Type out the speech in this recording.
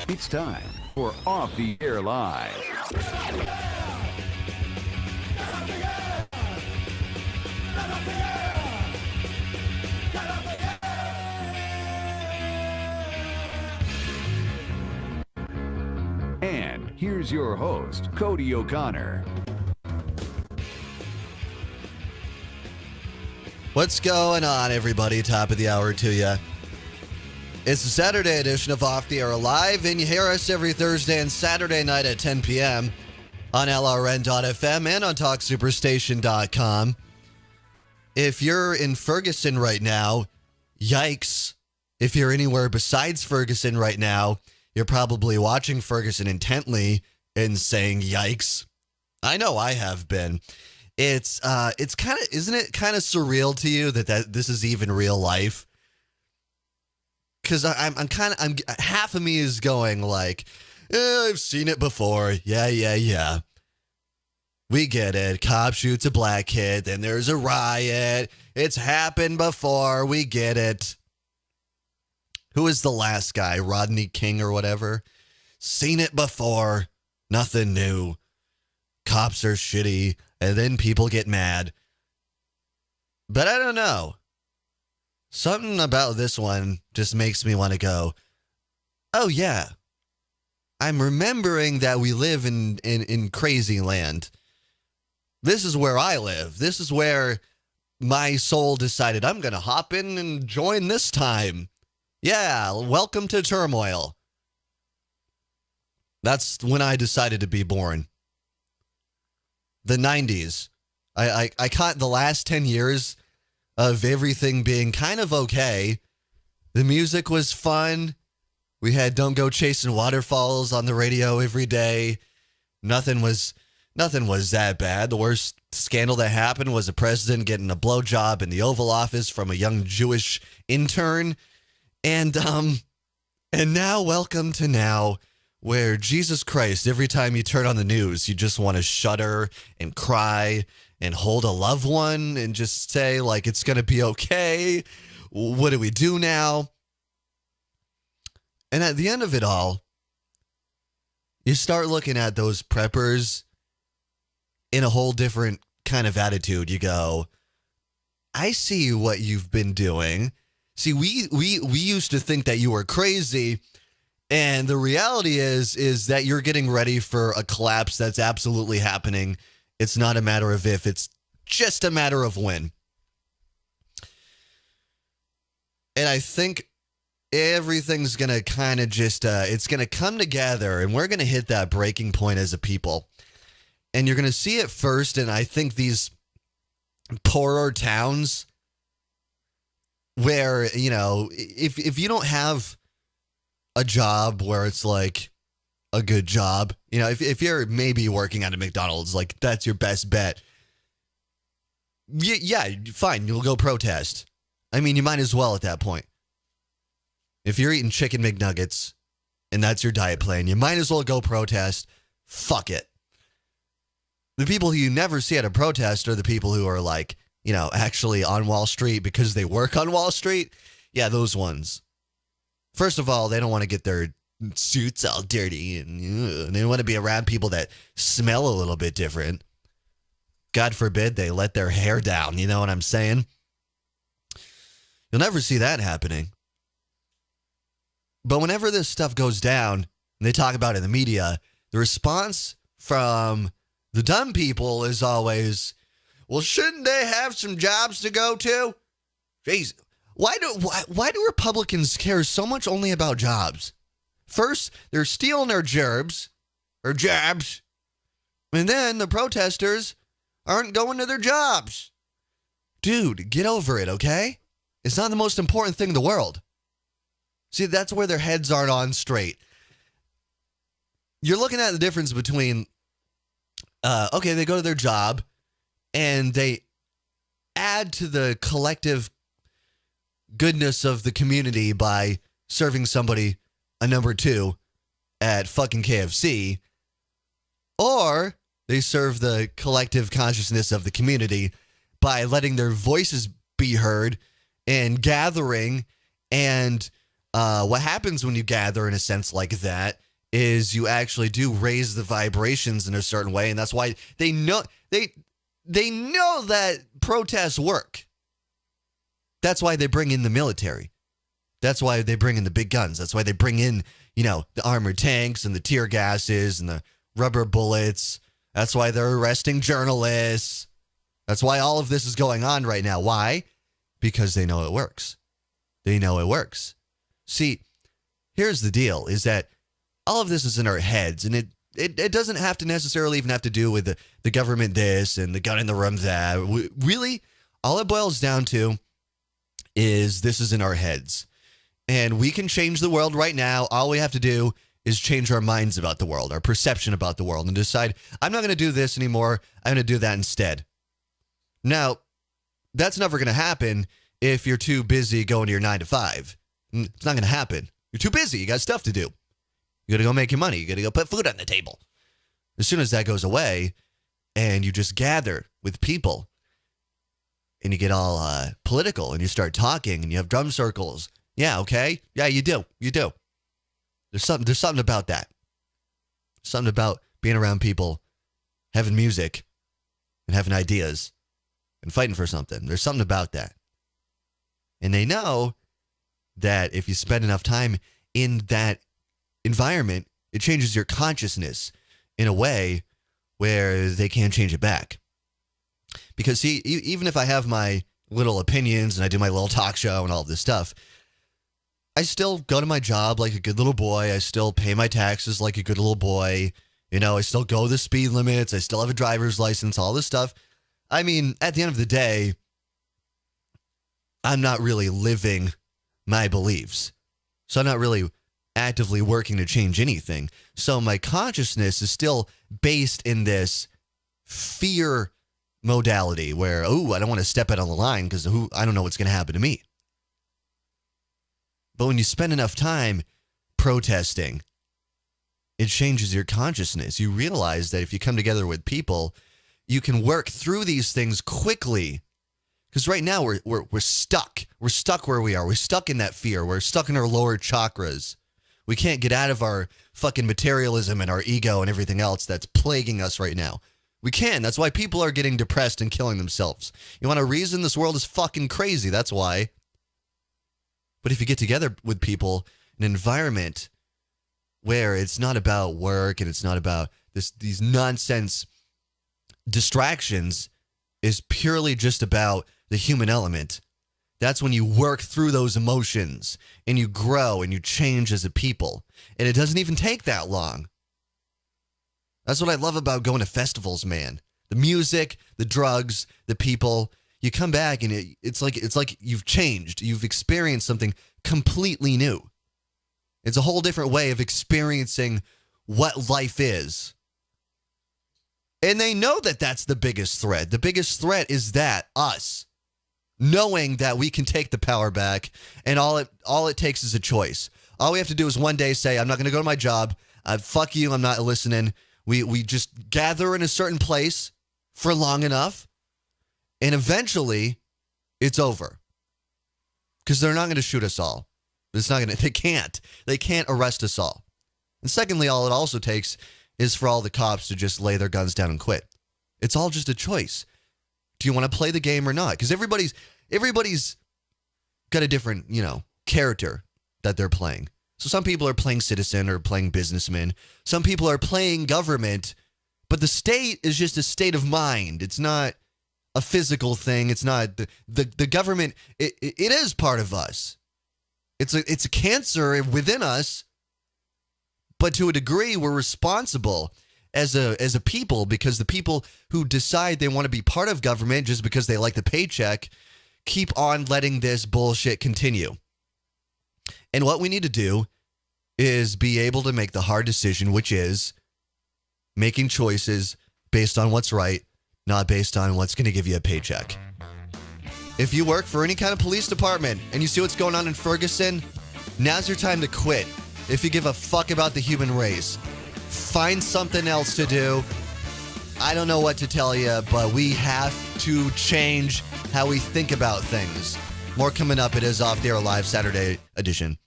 It's time for Off the Air Live. And here's your host, Cody O'Connor. What's going on, everybody? Top of the hour to you. It's the Saturday edition of Off the Air Live, and you hear us every Thursday and Saturday night at 10 p.m. on LRN.FM and on TalkSuperstation.com. If you're in Ferguson right now, yikes. If you're anywhere besides Ferguson right now, you're probably watching Ferguson intently and saying yikes. I know I have been. It's kind of, isn't it kind of surreal to you that this is even real life? Because I'm half of me is going like, I've seen it before. Yeah. We get it. Cop shoots a black kid, then there's a riot. It's happened before. We get it. Who is the last guy? Rodney King or whatever? Seen it before. Nothing new. Cops are shitty, and then people get mad. But I don't know. Something about this one just makes me want to go, oh yeah, I'm remembering that we live in crazy land. This is where I live. This is where my soul decided I'm going to hop in and join this time. Yeah, welcome to turmoil. That's when I decided to be born. The 90s. I caught the last 10 years of everything being kind of okay. The music was fun. We had Don't Go Chasing Waterfalls on the radio every day. Nothing was that bad. The worst scandal that happened was a president getting a blowjob in the Oval Office from a young Jewish intern. And now, welcome to now, where Jesus Christ, every time you turn on the news, you just want to shudder and cry and hold a loved one and just say, like, it's going to be okay. What do we do now? And at the end of it all, you start looking at those preppers in a whole different kind of attitude. You go, I see what you've been doing. See, we used to think that you were crazy, and the reality is that you're getting ready for a collapse that's absolutely happening. It's not a matter of if, it's just a matter of when. And I think everything's going to kind of just, it's going to come together, and we're going to hit that breaking point as a people. And you're going to see it first, and I think these poorer towns where, you know, if you don't have a job where it's like a good job, you know, if you're maybe working at a McDonald's, like that's your best bet. Yeah, fine, you'll go protest. I mean, you might as well at that point. If you're eating chicken McNuggets and that's your diet plan, you might as well go protest. Fuck it. The people who you never see at a protest are the people who are like, you know, actually on Wall Street because they work on Wall Street. Yeah, those ones. First of all, they don't want to get their suits all dirty and they want to be around people that smell a little bit different. God forbid they let their hair down. You know what I'm saying? You'll never see that happening. But whenever this stuff goes down and they talk about it in the media, the response from the dumb people is always, well, shouldn't they have some jobs to go to? Jeez, why do Republicans care so much only about jobs? First, they're stealing our jobs, and then the protesters aren't going to their jobs. Dude, get over it, okay? It's not the most important thing in the world. See, that's where their heads aren't on straight. You're looking at the difference between, okay, they go to their job and they add to the collective goodness of the community by serving somebody a number 2 at fucking KFC, or they serve the collective consciousness of the community by letting their voices be heard and gathering and what happens when you gather in a sense like that is you actually do raise the vibrations in a certain way, and that's why they know that protests work. That's why they bring in the military. That's why they bring in the big guns. That's why they bring in, the armored tanks and the tear gases and the rubber bullets. That's why they're arresting journalists. That's why all of this is going on right now. Why? Because they know it works. They know it works. See, here's the deal, is that all of this is in our heads, and it doesn't have to necessarily even have to do with the government this and the gun in the room that. Really, all it boils down to is this is in our heads. And we can change the world right now. All we have to do is change our minds about the world, our perception about the world, and decide, I'm not going to do this anymore. I'm going to do that instead. Now, that's never going to happen if you're too busy going to your 9 to 5. It's not going to happen. You're too busy. You got stuff to do. You got to go make your money. You got to go put food on the table. As soon as that goes away and you just gather with people and you get all political and you start talking and you have drum circles. Yeah, okay. Yeah, you do. You do. There's something about that. Something about being around people, having music and having ideas and fighting for something. There's something about that. And they know that if you spend enough time in that environment, it changes your consciousness in a way where they can't change it back. Because see, even if I have my little opinions and I do my little talk show and all this stuff, I still go to my job like a good little boy. I still pay my taxes like a good little boy. I still go the speed limits. I still have a driver's license, all this stuff. I mean, at the end of the day, I'm not really living my beliefs. So I'm not really actively working to change anything. So my consciousness is still based in this fear modality where, I don't want to step out on the line because I don't know what's going to happen to me. But when you spend enough time protesting, it changes your consciousness. You realize that if you come together with people, you can work through these things quickly. Because right now we're stuck. We're stuck where we are. We're stuck in that fear. We're stuck in our lower chakras. We can't get out of our fucking materialism and our ego and everything else that's plaguing us right now. We can. That's why people are getting depressed and killing themselves. You want a reason? This world is fucking crazy. That's why. But if you get together with people in an environment where it's not about work and it's not about these nonsense distractions, is purely just about the human element, that's when you work through those emotions and you grow and you change as a people. And it doesn't even take that long. That's what I love about going to festivals, man. The music, the drugs, the people. You come back and it's like you've changed. You've experienced something completely new. It's a whole different way of experiencing what life is. And they know that that's the biggest threat. The biggest threat is that, us, knowing that we can take the power back, and all it takes is a choice. All we have to do is one day say, I'm not going to go to my job. Fuck you, I'm not listening. We just gather in a certain place for long enough, and eventually it's over. Because they're not going to shoot us all. They can't arrest us all. And secondly, all it also takes is for all the cops to just lay their guns down and quit. It's all just a choice. Do you want to play the game or not? Because everybody's got a different, character that they're playing. So some people are playing citizen or playing businessman. Some people are playing government, but the state is just a state of mind. It's not a physical thing. It's not the government. It is part of us. It's a cancer within us, but to a degree, we're responsible as a people, because the people who decide they want to be part of government just because they like the paycheck keep on letting this bullshit continue. And what we need to do is be able to make the hard decision, which is making choices based on what's right, not based on what's going to give you a paycheck. If you work for any kind of police department and you see what's going on in Ferguson, now's your time to quit. If you give a fuck about the human race, find something else to do. I don't know what to tell you, but we have to change how we think about things. More coming up. It is Off the Air Live Saturday edition.